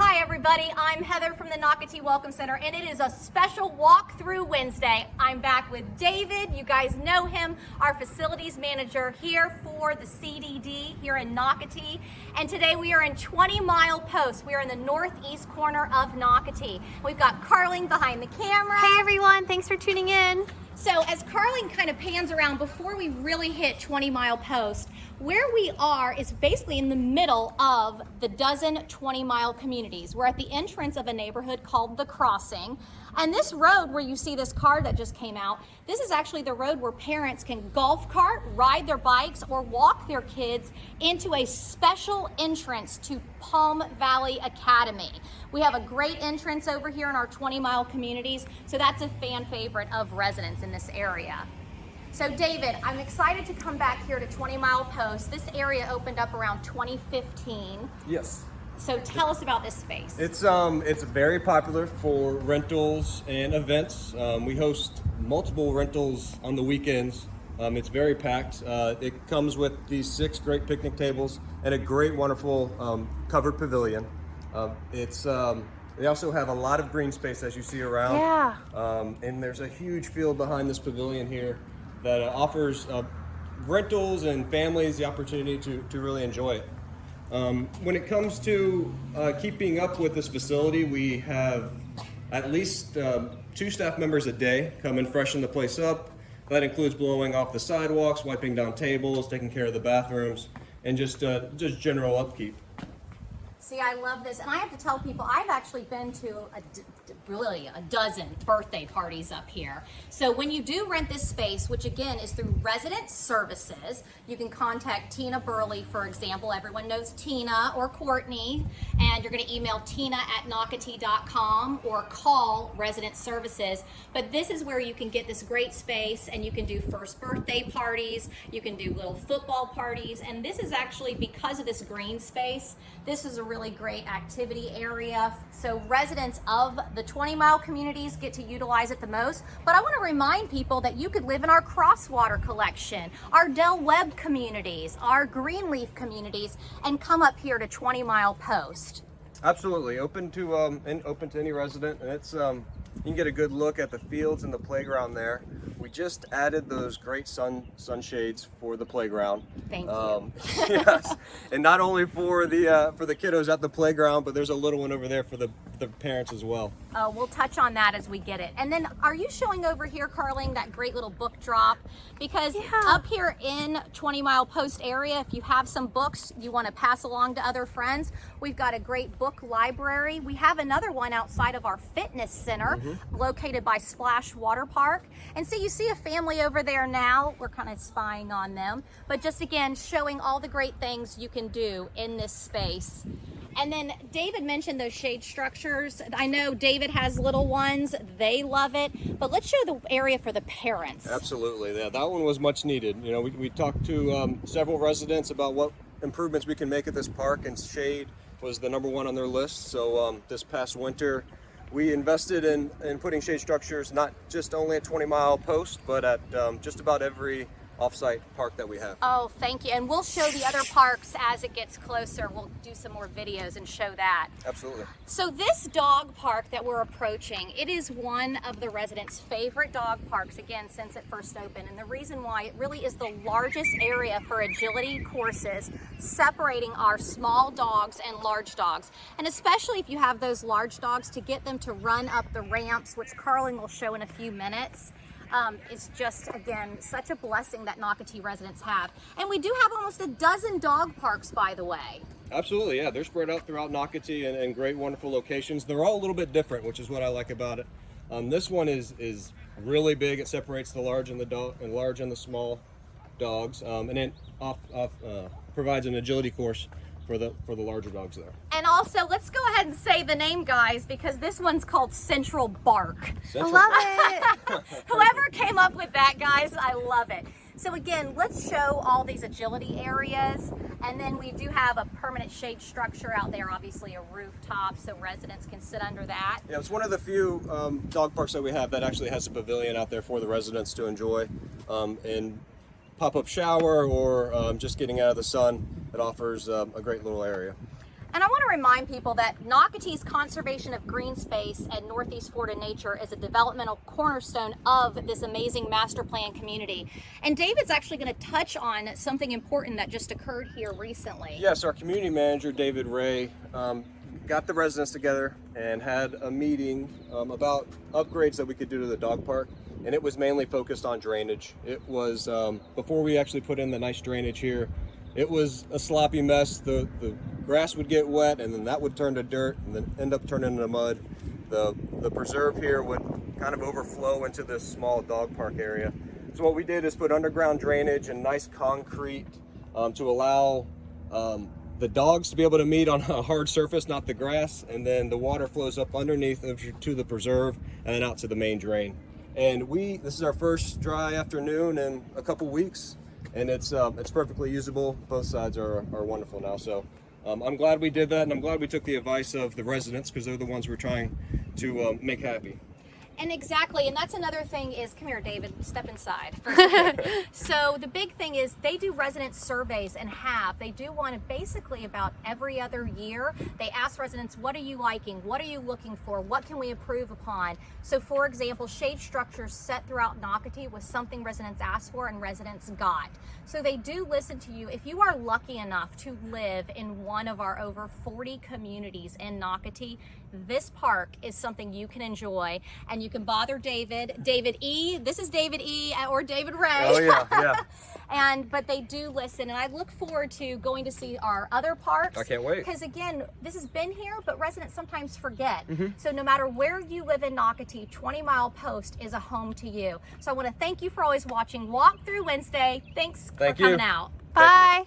Hi everybody, I'm Heather from the Nocatee Welcome Center, and it is a special walkthrough Wednesday. I'm back with David. You guys know him, our facilities manager here for the CDD here in Nocatee. And today we are in 20 Mile Post. We are in the northeast corner of Nocatee. We've got Carling behind the camera. Hey everyone, thanks for tuning in. So as Carling kind of pans around before we really hit 20 Mile Post, where we are is basically in the middle of the dozen 20 mile communities. We're at the entrance of a neighborhood called The Crossing. And this road where you see this car that just came out, this is actually the road where parents can golf cart, ride their bikes, or walk their kids into a special entrance to Palm Valley Academy. We have a great entrance over here in our 20 mile communities, so that's a fan favorite of residents in this area. So David, I'm excited to come back here to 20 Mile Post. This area opened up around 2015. Yes. So tell us about this space. It's very popular for rentals and events. We host multiple rentals on the weekends. It's very packed. It comes with these 6 great picnic tables and a great, wonderful covered pavilion. They also have a lot of green space as you see around. Yeah. And there's a huge field behind this pavilion here that offers rentals and families the opportunity to really enjoy it. When it comes to keeping up with this facility, we have at least 2 staff members a day come and freshen the place up. That includes blowing off the sidewalks, wiping down tables, taking care of the bathrooms, and just general upkeep. See, I love this, and I have to tell people I've actually been to really a dozen birthday parties up here. So when you do rent this space, which again is through resident services, you can contact Tina Burley, for example. Everyone knows Tina or Courtney, and you're going to email tina@nocatee.com or call resident services. But this is where you can get this great space, and you can do first birthday parties, you can do little football parties, and this is actually, because of this green space, this is a really great activity area. So residents of the 20 mile communities get to utilize it the most. But I want to remind people that you could live in our Crosswater collection, our Del Webb communities, our Greenleaf communities, and come up here to 20 Mile Post. Absolutely, open to any resident, and it's you can get a good look at the fields and the playground there. We just added those great sunshades for the playground. Thank you. Yes, and not only for the kiddos at the playground, but there's a little one over there for the parents as well. We'll touch on that as we get it. And then are you showing over here, Carling, that great little book drop? Because up here in 20 Mile Post area, if you have some books you want to pass along to other friends, we've got a great book library. We have another one outside of our fitness center located by Splash Water Park. And so you see a family over there now. We're kind of spying on them, but just again showing all the great things you can do in this space. And then David mentioned those shade structures. I know David has little ones, they love it, but let's show the area for the parents. Absolutely, yeah, that one was much needed. You know, we talked to several residents about what improvements we can make at this park, and shade was the #1 on their list. So this past winter, we invested in putting shade structures, not just only at 20 Mile Post, but at just about every off-site park that we have. Oh, thank you. And we'll show the other parks as it gets closer. We'll do some more videos and show that. Absolutely. So this dog park that we're approaching, it is one of the residents' favorite dog parks, again, since it first opened. And the reason why, it really is the largest area for agility courses, separating our small dogs and large dogs. And especially if you have those large dogs, to get them to run up the ramps, which Carling will show in a few minutes. It's just, again, such a blessing that Nocatee residents have. And we do have almost a dozen dog parks, by the way. Absolutely, yeah. They're spread out throughout Nocatee in great, wonderful locations. They're all a little bit different, which is what I like about it. This one is really big. It separates the large and the small dogs, and then provides an agility course for the larger dogs there. And also, let's go ahead and say the name, guys, because this one's called Central Bark. I love it. Whoever came up with that, guys, I love it. So again, let's show all these agility areas, and then we do have a permanent shade structure out there, obviously a rooftop, so residents can sit under that. Yeah, it's one of the few dog parks that we have that actually has a pavilion out there for the residents to enjoy, and pop-up shower or just getting out of the sun. It offers a great little area. And I want to remind people that Nocatee's conservation of green space and Northeast Florida nature is a developmental cornerstone of this amazing master plan community. And David's actually going to touch on something important that just occurred here recently. Yes, our community manager, David Ray, got the residents together and had a meeting about upgrades that we could do to the dog park. And it was mainly focused on drainage. It was, before we actually put in the nice drainage here, it was a sloppy mess. The grass would get wet and then that would turn to dirt and then end up turning into mud. The preserve here would kind of overflow into this small dog park area. So what we did is put underground drainage and nice concrete to allow the dogs to be able to meet on a hard surface, not the grass, and then the water flows up underneath to the preserve and then out to the main drain. And this is our first dry afternoon in a couple weeks, and it's perfectly usable. Both sides are wonderful now. So I'm glad we did that, and I'm glad we took the advice of the residents because they're the ones we're trying to make happy. And exactly, and that's another thing is, come here, David, step inside. So the big thing is they do resident surveys and they do one basically about every other year. They ask residents, what are you liking? What are you looking for? What can we improve upon? So for example, shade structures set throughout Nocatee was something residents asked for and residents got. So they do listen to you. If you are lucky enough to live in one of our over 40 communities in Nocatee, this park is something you can enjoy, and you can bother David E. This is David E. or David Ray. Oh yeah. But they do listen, and I look forward to going to see our other parks. I can't wait. Because again, this has been here, but residents sometimes forget. So no matter where you live in Nocatee, 20 Mile Post is a home to you. So I want to thank you for always watching Walk Through Wednesday. Thanks for coming out. Bye.